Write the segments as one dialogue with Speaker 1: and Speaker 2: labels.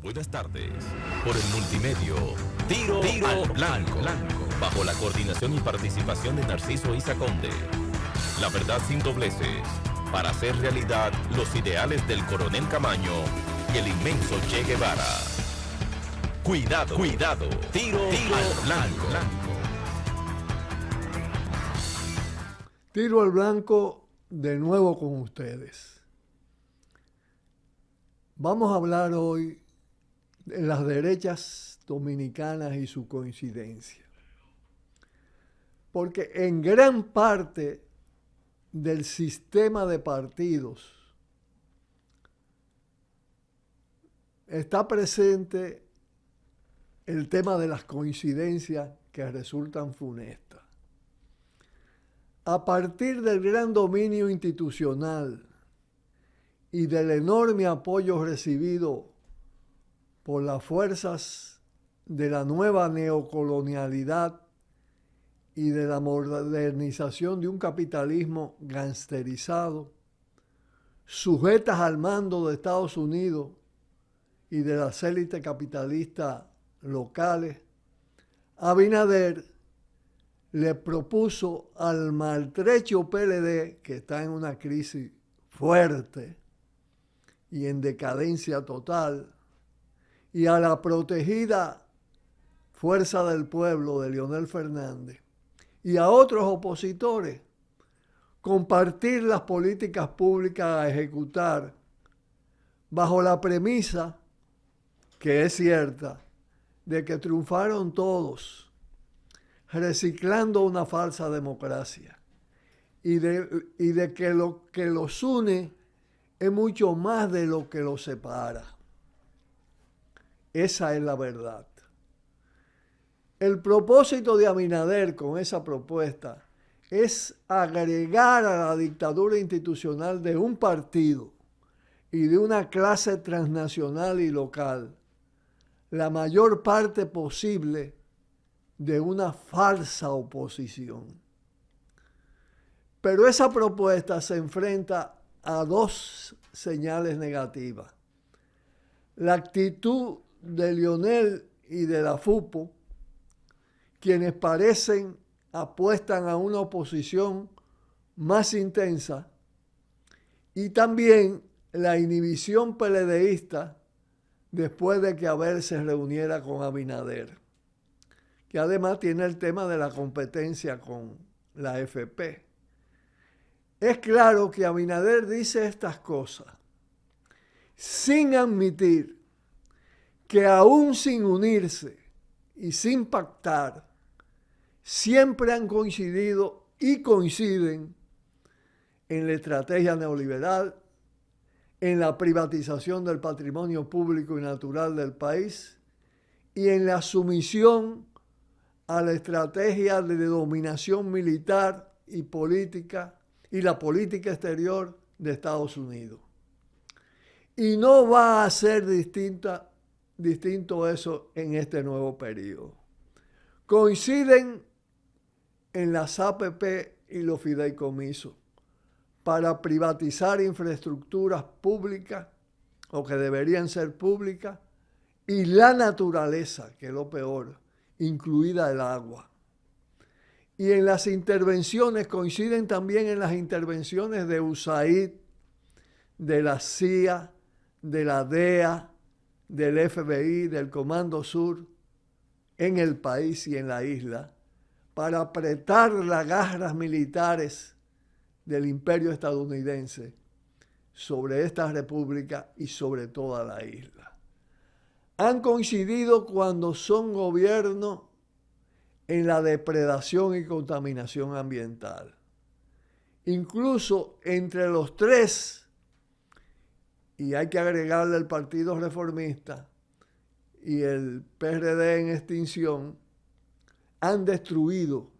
Speaker 1: Buenas tardes. Por el multimedio, Tiro al Blanco. Bajo la coordinación y participación de Narciso Isa Conde. La verdad sin dobleces. Para hacer realidad los ideales del Coronel Camaño y el inmenso Che Guevara. Cuidado. Tiro al Blanco.
Speaker 2: Tiro al Blanco de nuevo con ustedes. Vamos a hablar hoy de las derechas dominicanas y su coincidencia. Porque en gran parte del sistema de partidos está presente el tema de las coincidencias que resultan funestas. A partir del gran dominio institucional y del enorme apoyo recibido por las fuerzas de la nueva neocolonialidad y de la modernización de un capitalismo gangsterizado, sujetas al mando de Estados Unidos y de las élites capitalistas locales, Abinader le propuso al maltrecho PLD, que está en una crisis fuerte y en decadencia total, y a la protegida Fuerza del Pueblo de Leonel Fernández, y a otros opositores, compartir las políticas públicas a ejecutar bajo la premisa, que es cierta, de que triunfaron todos, reciclando una falsa democracia, y de que lo que los une es mucho más de lo que los separa. Esa es la verdad. El propósito de Abinader con esa propuesta es agregar a la dictadura institucional de un partido y de una clase transnacional y local la mayor parte posible de una falsa oposición. Pero esa propuesta se enfrenta a dos señales negativas. La actitud de Leonel y de la FUPO, quienes apuestan a una oposición más intensa, y también la inhibición PLDista después de que Abel se reuniera con Abinader, que además tiene el tema de la competencia con la FP. Es claro que Abinader dice estas cosas sin admitir que aún sin unirse y sin pactar, siempre han coincidido y coinciden en la estrategia neoliberal, en la privatización del patrimonio público y natural del país y en la sumisión a la estrategia de dominación militar y política y la política exterior de Estados Unidos. Y no va a ser distinto eso en este nuevo periodo. Coinciden en las APP y los fideicomisos para privatizar infraestructuras públicas o que deberían ser públicas y la naturaleza, que es lo peor, incluida el agua. Y en las intervenciones, coinciden también en las intervenciones de USAID, de la CIA, de la DEA, del FBI, del Comando Sur, en el país y en la isla, para apretar las garras militares del imperio estadounidense sobre esta república y sobre toda la isla. Han coincidido cuando son gobierno en la depredación y contaminación ambiental. Incluso entre los tres, y hay que agregarle el Partido Reformista y el PRD en extinción, han destruido,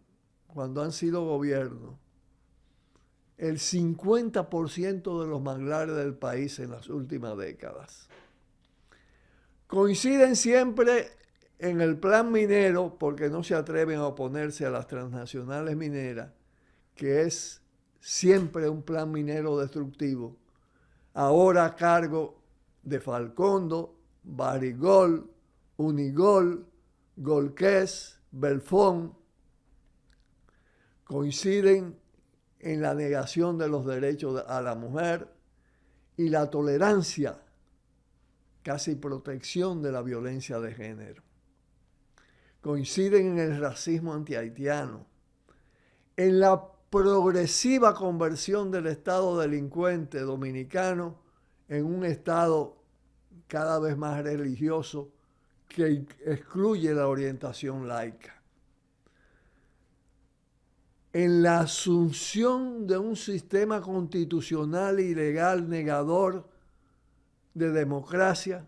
Speaker 2: cuando han sido gobierno, el 50% de los manglares del país en las últimas décadas. Coinciden siempre en el plan minero, porque no se atreven a oponerse a las transnacionales mineras, que es siempre un plan minero destructivo, ahora a cargo de Falcondo Barrigol, Unigol, Golqués, Belfón, coinciden en la negación de los derechos a la mujer y la tolerancia, casi protección de la violencia de género. Coinciden en el racismo antihaitiano, en la progresiva conversión del Estado delincuente dominicano en un Estado cada vez más religioso que excluye la orientación laica. En la asunción de un sistema constitucional y legal negador de democracia,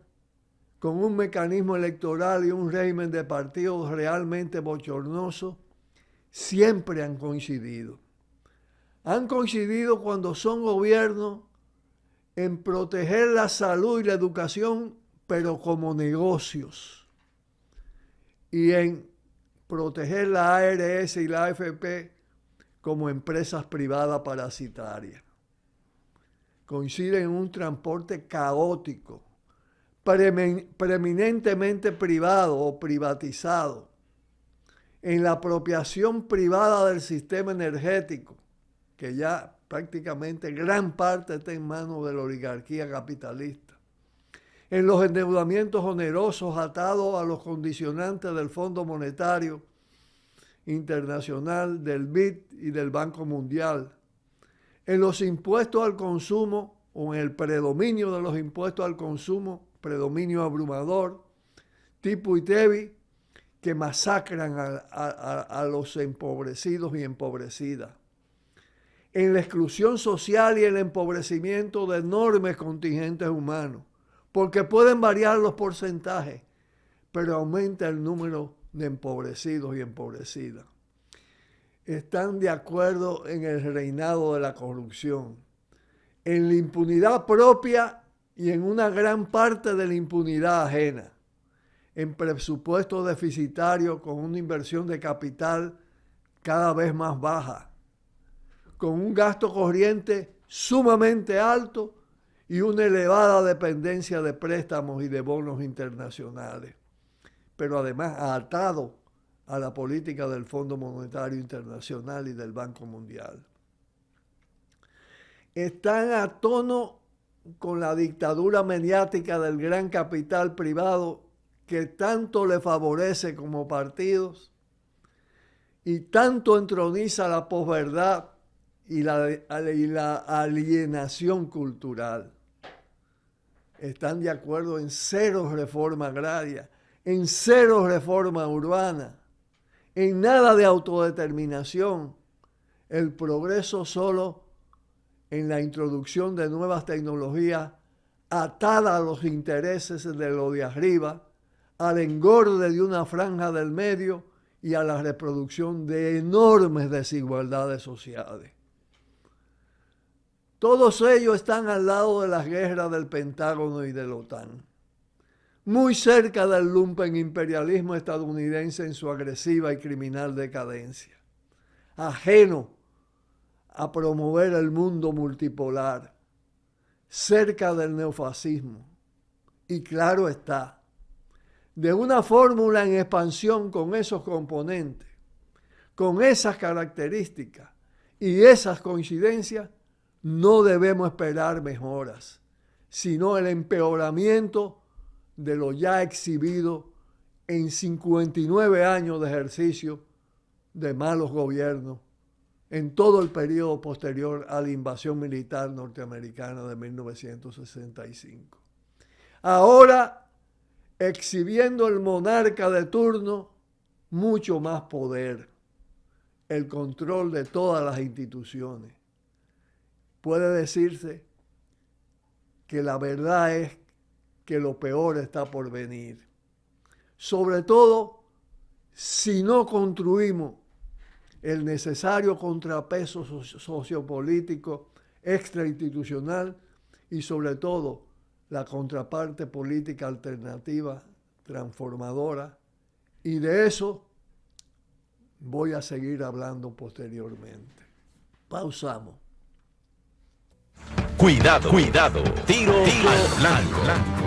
Speaker 2: con un mecanismo electoral y un régimen de partidos realmente bochornoso, siempre han coincidido. Han coincidido cuando son gobiernos en proteger la salud y la educación, pero como negocios, y en proteger la ARS y la AFP como empresas privadas parasitarias. Coinciden en un transporte caótico, preeminentemente privado o privatizado, en la apropiación privada del sistema energético, que ya prácticamente gran parte está en manos de la oligarquía capitalista, en los endeudamientos onerosos atados a los condicionantes del Fondo Monetario Internacional, del BID y del Banco Mundial, en los impuestos al consumo o en el predominio de los impuestos al consumo, predominio abrumador, tipo ITEVI, que masacran a los empobrecidos y empobrecidas, en la exclusión social y el empobrecimiento de enormes contingentes humanos, porque pueden variar los porcentajes, pero aumenta el número de empobrecidos y empobrecidas. Están de acuerdo en el reinado de la corrupción, en la impunidad propia y en una gran parte de la impunidad ajena, en presupuestos deficitarios con una inversión de capital cada vez más baja, con un gasto corriente sumamente alto y una elevada dependencia de préstamos y de bonos internacionales, pero además atado a la política del Fondo Monetario Internacional y del Banco Mundial. Están a tono con la dictadura mediática del gran capital privado que tanto le favorece como partidos y tanto entroniza la posverdad y la alienación cultural. Están de acuerdo en cero reforma agraria, en cero reforma urbana, en nada de autodeterminación, el progreso solo en la introducción de nuevas tecnologías atada a los intereses de lo de arriba, al engorde de una franja del medio y a la reproducción de enormes desigualdades sociales. Todos ellos están al lado de las guerras del Pentágono y de la OTAN, muy cerca del lumpen imperialismo estadounidense en su agresiva y criminal decadencia, ajeno a promover el mundo multipolar, cerca del neofascismo, y claro está, de una fórmula en expansión con esos componentes, con esas características y esas coincidencias, no debemos esperar mejoras, sino el empeoramiento de lo ya exhibido en 59 años de ejercicio de malos gobiernos en todo el periodo posterior a la invasión militar norteamericana de 1965. Ahora, exhibiendo el monarca de turno mucho más poder, el control de todas las instituciones. Puede decirse que la verdad es que lo peor está por venir. Sobre todo si no construimos el necesario contrapeso sociopolítico extrainstitucional y sobre todo la contraparte política alternativa, transformadora, y de eso voy a seguir hablando posteriormente. Pausamos.
Speaker 1: Cuidado, cuidado, tiro al blanco.